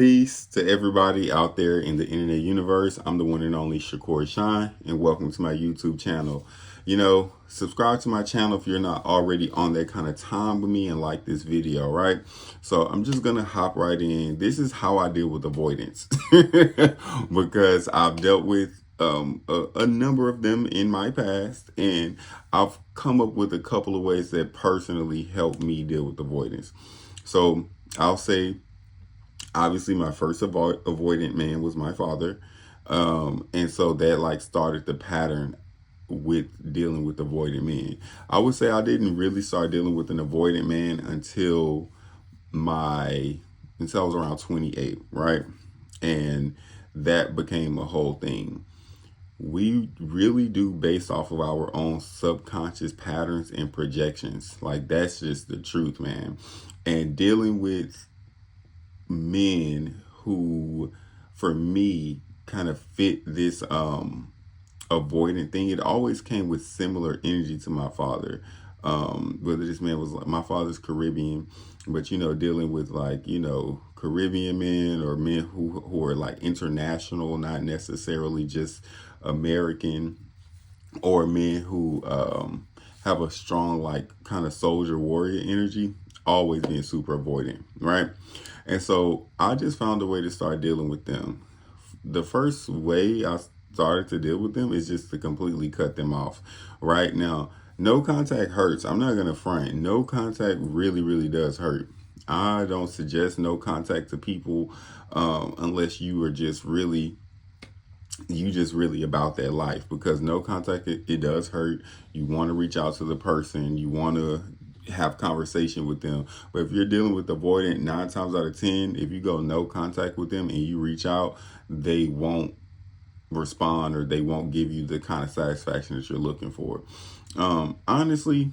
Peace to everybody out there in the internet universe. I'm the one and only Shakur Shine, and welcome to my YouTube channel. Subscribe to my channel if you're not already on that kind of time with me and like this video, right? So I'm just gonna hop right in. This is how I deal with avoidance because I've dealt with a number of them in my past, and I've come up with a couple of ways that personally help me deal with avoidance. So I'll say, obviously my first avoidant man was my father, and so that like started the pattern with dealing with avoidant men. I would say I didn't really start dealing with an avoidant man my until I was around 28, right? And that became a whole thing. We really do based off of our own subconscious patterns and projections. Like, that's just the truth, man. And dealing with men who, for me, kind of fit this avoidant thing, it always came with similar energy to my father. Whether this man was like, my father's Caribbean, but dealing with like, Caribbean men or men who are like international, not necessarily just American, or men who have a strong like kind of soldier warrior energy, always being super avoidant, right? And so I just found a way to start dealing with them. The first way I started to deal with them is just to completely cut them off. Right now, no contact hurts. I'm not gonna front. No contact really, really does hurt. I don't suggest no contact to people unless you just really about that life, because no contact, it does hurt. You want to reach out to the person, you want to have conversation with them. But if you're dealing with avoidant, 9 times out of 10, if you go no contact with them and you reach out, they won't respond, or they won't give you the kind of satisfaction that you're looking for. Honestly,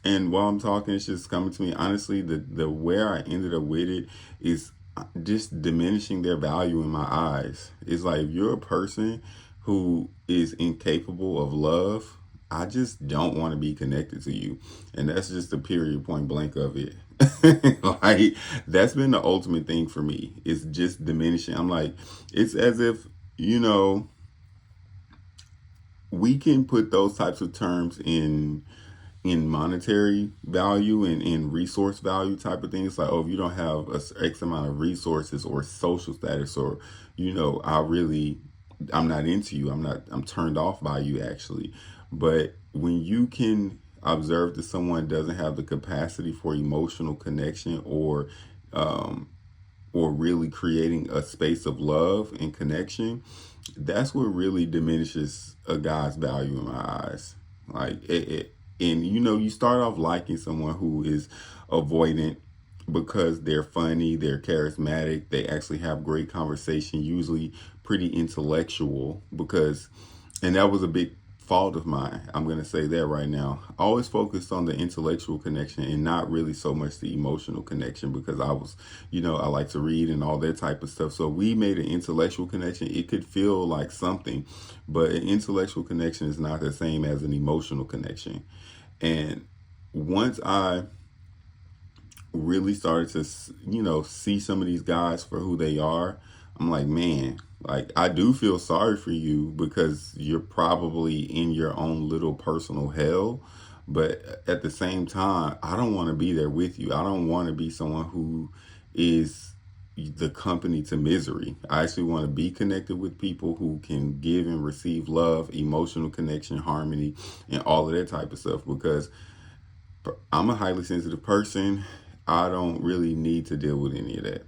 and while I'm talking, it's just coming to me. Honestly, the where I ended up with it is just diminishing their value in my eyes. It's like, if you're a person who is incapable of love, I just don't want to be connected to you. And that's just the period, point blank of it. Like, that's been the ultimate thing for me. It's just diminishing. I'm like, it's as if, we can put those types of terms in monetary value and in resource value type of things. Like, oh, if you don't have a X amount of resources or social status, or I'm not into you, I'm turned off by you, actually. But when you can observe that someone doesn't have the capacity for emotional connection, or really creating a space of love and connection, that's what really diminishes a guy's value in my eyes. Like, and you start off liking someone who is avoidant because they're funny, they're charismatic, they actually have great conversation, usually pretty intellectual. And that was a big fault of mine. I'm going to say that right now. I always focused on the intellectual connection and not really so much the emotional connection, because I was, I like to read and all that type of stuff. So we made an intellectual connection. It could feel like something, but an intellectual connection is not the same as an emotional connection. And once I really started to, see some of these guys for who they are, I'm like, man, like, I do feel sorry for you, because you're probably in your own little personal hell. But at the same time, I don't want to be there with you. I don't want to be someone who is the company to misery. I actually want to be connected with people who can give and receive love, emotional connection, harmony, and all of that type of stuff, because I'm a highly sensitive person. I don't really need to deal with any of that.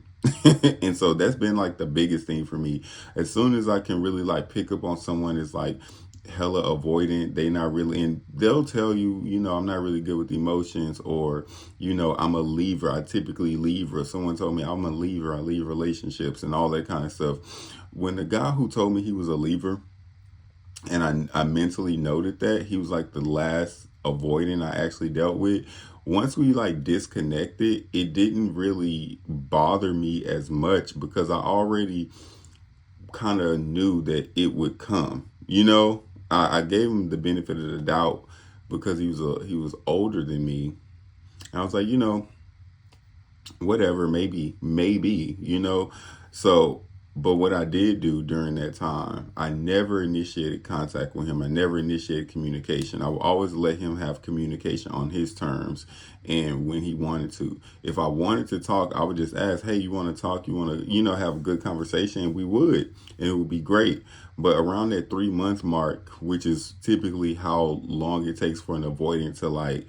And so that's been like the biggest thing for me. As soon as I can really like pick up on someone is like hella avoidant, they not really, and they'll tell you, I'm not really good with emotions, or, I'm a leaver. I typically leave, or someone told me I'm a leaver. I leave relationships and all that kind of stuff. When the guy who told me he was a leaver, and I mentally noted that, he was like the last avoidant I actually dealt with. Once we like disconnected, it didn't really bother me as much, because I already kind of knew that it would come. I gave him the benefit of the doubt because he was older than me. And I was like, whatever, maybe, So, but what I did do during that time, I never initiated contact with him. I never initiated communication. I would always let him have communication on his terms and when he wanted to. If I wanted to talk, I would just ask, hey, you want to talk? You want to, have a good conversation? And we would, and it would be great. But around that 3 month mark, which is typically how long it takes for an avoidant to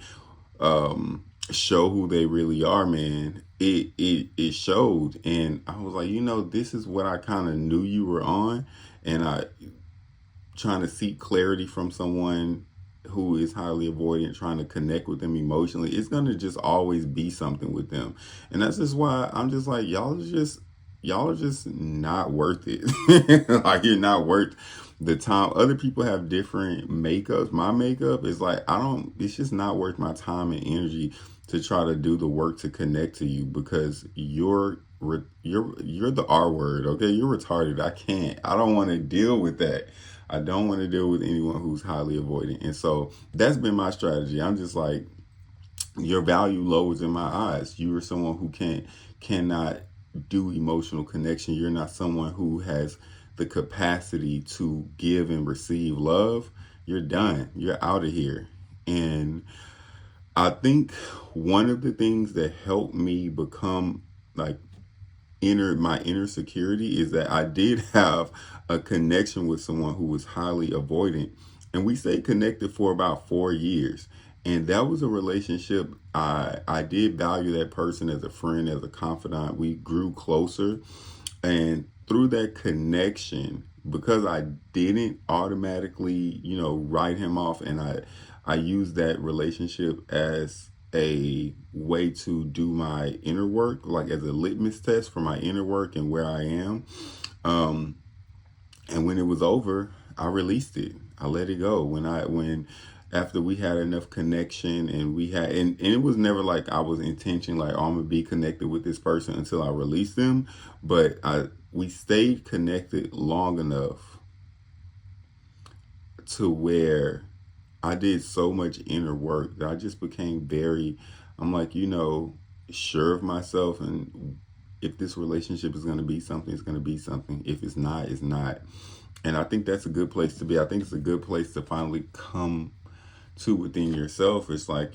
show who they really are, man, it showed. And I was like, this is what I kind of knew you were on. And I trying to seek clarity from someone who is highly avoidant, trying to connect with them emotionally, it's gonna just always be something with them. And that's just why I'm just like, y'all are just not worth it. Like, you're not worth the time. Other people have different makeups. My makeup is like, it's just not worth my time and energy to try to do the work to connect to you, because you're the R word, okay? You're retarded. I don't want to deal with that. I don't want to deal with anyone who's highly avoidant. And so that's been my strategy. I'm just like, your value lowers in my eyes. You are someone who cannot do emotional connection. You're not someone who has the capacity to give and receive love. You're done. You're out of here. And I think one of the things that helped me become like my inner security is that I did have a connection with someone who was highly avoidant, and we stayed connected for about 4 years. And that was a relationship. I did value that person as a friend, as a confidant. We grew closer, and through that connection, because I didn't automatically, write him off, and I used that relationship as a way to do my inner work, like as a litmus test for my inner work and where I am. Um, and when it was over, I released it. I let it go. When after we had enough connection, and and it was never like I was intention like, oh, I'm gonna be connected with this person until I release them. But we stayed connected long enough to where I did so much inner work that I just became I'm like, sure of myself. And if this relationship is going to be something, it's going to be something. If it's not, it's not. And I think that's a good place to be. I think it's a good place to finally come to within yourself. It's like,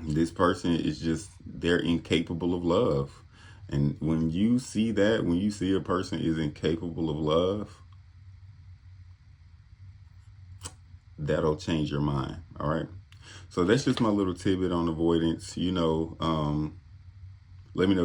this person is just, they're incapable of love. And when you see that, when you see a person is incapable of love, that'll change your mind. All right. So that's just my little tidbit on avoidance. Let me know